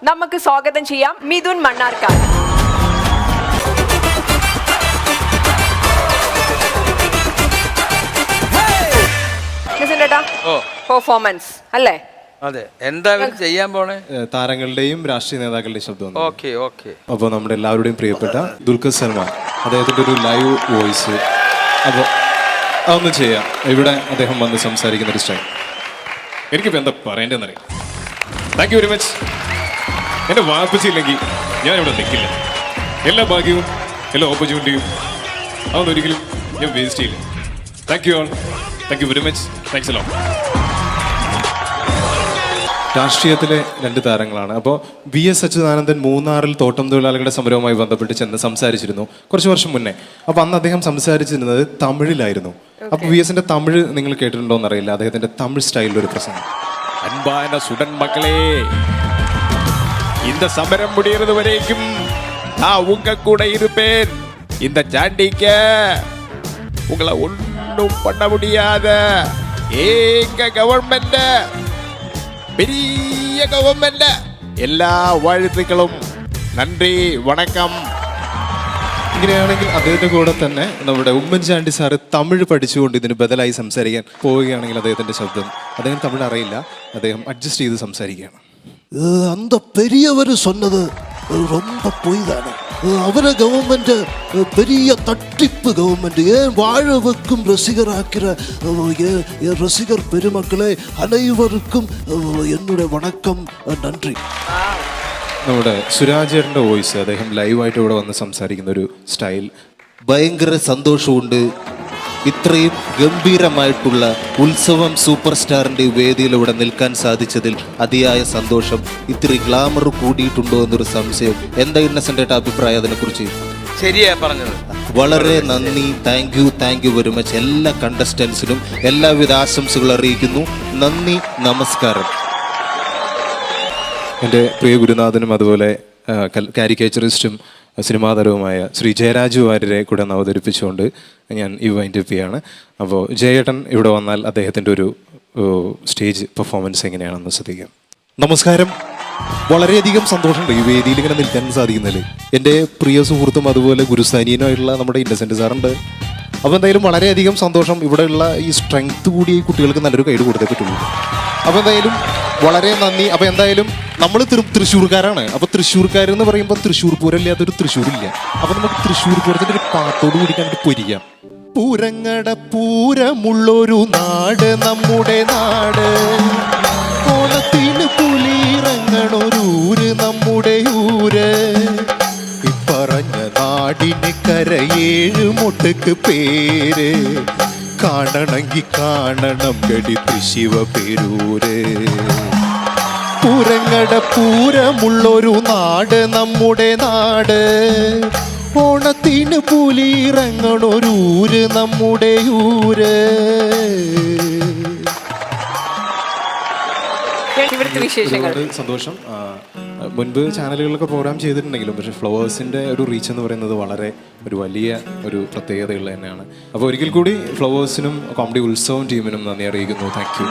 നമുക്ക് സ്വാഗതം ചെയ്യാം മിഥുൻ മണ്ണാർക്കാട്. പെർഫോമൻസ് അല്ലേ? അതെ, എന്താ ചെയ്യാൻ പോണേ? താരങ്ങളുടെയും രാഷ്ട്രീയ നേതാക്കളുടെയും ശബ്ദം. Okay okay. അപ്പോൾ നമ്മുടെ എല്ലാവരുടെയും പ്രിയപ്പെട്ട ദുൽഖർ സൽമാൻ, അദ്ദേഹത്തിൻ്റെ ഒരു ലൈവ് വോയിസ്. അപ്പോൾ അതൊന്ന് ചെയ്യാം. ഇവിടെ അദ്ദേഹം വന്ന് സംസാരിക്കുന്ന ഒരു സ്റ്റൈൽ എനിക്കിപ്പോൾ എന്താ പറയേണ്ടതെന്നറിയാം. Thank you very much. എൻ്റെ വാപ്പച്ചില്ലെങ്കിൽ ഞാൻ ഇവിടെ നിൽക്കില്ല. എല്ലാ ഭാഗ്യവും എല്ലാ ഓപ്പർച്യൂണിറ്റിയും അതൊന്നും ഒരിക്കലും ഞാൻ വേസ്റ്റ് ചെയ്യില്ല. Thank you all. Thank you very much. Thanks a lot. രാഷ്ട്രീയത്തിലെ രണ്ട് താരങ്ങളാണ്. അപ്പോൾ വി എസ് അച്യുതാനന്ദൻ മൂന്നാറിൽ തോട്ടം തൊഴിലാളികളുടെ സമരവുമായി ബന്ധപ്പെട്ട് ചെന്ന് സംസാരിച്ചിരുന്നു കുറച്ച് വർഷം മുന്നേ. അപ്പോൾ അന്ന് അദ്ദേഹം സംസാരിച്ചിരുന്നത് തമിഴിലായിരുന്നു. അപ്പോൾ വി എസിന്റെ തമിഴ് നിങ്ങൾ കേട്ടിട്ടുണ്ടോ എന്നറിയില്ല. അദ്ദേഹത്തിന്റെ തമിഴ് സ്റ്റൈലിലൊരു പ്രസംഗം. அன்பான சுடன் மக்களே, இந்த சமரம் முடிகிறது வரைக்கும் நான் உங்க கூட இருப்பேன். இந்த சாண்டிக்க உங்களை ஒன்றும் பண்ண முடியாத எங்க கவர்மெண்ட், பெரிய கவர்மெண்ட். எல்லா வாழ்த்துக்களும். നന്ദി, വണക്കം. ഇങ്ങനെയാണെങ്കിൽ അദ്ദേഹത്തിന്റെ കൂടെ തന്നെ നമ്മുടെ ഉമ്മൻചാണ്ടി സാറ് തമിഴ് പഠിച്ചുകൊണ്ട് ഇതിന് ബദലായി സംസാരിക്കാൻ പോവുകയാണെങ്കിൽ അദ്ദേഹത്തിന്റെ ശബ്ദം, അദ്ദേഹം തമിഴ് അറിയില്ല, അദ്ദേഹം അഡ്ജസ്റ്റ് ചെയ്ത് സംസാരിക്കുകയാണ്. அந்த பெரியவர் சொன்னது ரொம்ப பொய் தானே. அவரை கவர்மெண்ட் பெரிய தட்டிப்பு கவர்மெண்ட். ஏன் வாழ வைக்கும் ரசிகராக்கிற ரசிகர் பெருமக்களே அனைவருக்கும் என்னுடைய வணக்கம், நன்றி. നമ്മുടെ സുരാജേട്ടൻ്റെ വോയിസ്, അദ്ദേഹം ലൈവായിട്ട് ഇവിടെ വന്ന് സംസാരിക്കുന്ന ഒരു സ്റ്റൈൽ. ഭയങ്കര സന്തോഷമുണ്ട്. ഇത്രയും ഗംഭീരമായിട്ടുള്ള ഉത്സവം സൂപ്പർ സ്റ്റാറിൻ്റെ വേദിയിലൂടെ നിൽക്കാൻ സാധിച്ചതിൽ അതിയായ സന്തോഷം. ഇത്തിരി ഗ്ലാമർ കൂടിയിട്ടുണ്ടോ എന്നൊരു സംശയം. എന്താ ഇന്നസെൻ്റ് അഭിപ്രായം അതിനെക്കുറിച്ച്? ശരിയാ പറഞ്ഞത്. വളരെ നന്ദി. Thank you very much. എല്ലാ കണ്ടസ്റ്റൻസിനും എല്ലാവിധ ആശംസകൾ അറിയിക്കുന്നു. നന്ദി, നമസ്കാരം. എൻ്റെ പ്രിയ ഗുരുനാഥനും അതുപോലെ കാരിക്കേച്ചറിസ്റ്റും സിനിമാ താരവുമായ ശ്രീ ജയരാജു വാര്യരെ കൂടെ അവതരിപ്പിച്ചുകൊണ്ട് ഞാൻ ഈ വൈൻഡ് അപ്പ് ചെയ്യാണ്. അപ്പോൾ ജയേട്ടൻ ഇവിടെ വന്നാൽ അദ്ദേഹത്തിൻ്റെ ഒരു സ്റ്റേജ് പെർഫോമൻസ് എങ്ങനെയാണെന്ന് ശ്രദ്ധിക്കാം. നമസ്കാരം. വളരെയധികം സന്തോഷമുണ്ട് ഈ വേദിയിൽ ഇങ്ങനെ നിൽക്കാൻ സാധിക്കുന്നതിൽ. എൻ്റെ പ്രിയ സുഹൃത്തും അതുപോലെ ഗുരുസ്ഥാനീയനുമായിട്ടുള്ള നമ്മുടെ ഇന്നസെൻ്റ് സാറുണ്ട്. അപ്പോൾ എന്തായാലും വളരെയധികം സന്തോഷം. ഇവിടെയുള്ള ഈ സ്ട്രെങ്ത് കൂടി ഈ കുട്ടികൾക്ക് നല്ലൊരു ഗൈഡ് കൊടുത്തേ പറ്റുള്ളൂ. അപ്പോൾ എന്തായാലും വളരെ നന്ദി. അപ്പോൾ എന്തായാലും നമ്മൾ തൃശ്ശൂർക്കാരാണ്. അപ്പോൾ തൃശ്ശൂർക്കാരെന്ന് പറയുമ്പോൾ തൃശ്ശൂർ പൂരമില്ലാത്തൊരു തൃശ്ശൂരില്ല. അപ്പോൾ നമുക്ക് തൃശ്ശൂർ പൂരത്തിൻ്റെ ഒരു പാട്ടോട് കൂടി കണ്ടിട്ട് പൊരിക്കാം. പൂരങ്ങട പൂരമുള്ളൊരു നാട് നമ്മുടെ നാട്, ഓണത്തിന് പുലിറങ്ങണൊരൂര് നമ്മുടെ ഊര്. ഇപ്പറഞ്ഞ നാടിന് കരയേഴ് മുട്ടക്ക് പേര്, കാണണമെങ്കിൽ കാണണം ഗടി തൃശിവ പേരൂര്. പൂരങ്ങട പൂരമുള്ളൊരു നാട് നമ്മുടെ നാട്, ഓണത്തിന് പുലിറങ്ങണൊരൂര് നമ്മുടെ ഊര്. ഒരുപാട് സന്തോഷം. മുൻപ് ചാനലുകളിലൊക്കെ പ്രോഗ്രാം ചെയ്തിട്ടുണ്ടെങ്കിലും പക്ഷേ ഫ്ലവേഴ്സിൻ്റെ ഒരു റീച്ച് എന്ന് പറയുന്നത് വളരെ ഒരു വലിയ ഒരു പ്രത്യേകതയുള്ള തന്നെയാണ്. അപ്പോൾ ഒരിക്കൽ കൂടി ഫ്ലവേഴ്സിനും കോമഡി ഉത്സവം ടീമിനും നന്ദി അറിയിക്കുന്നു. Thank you.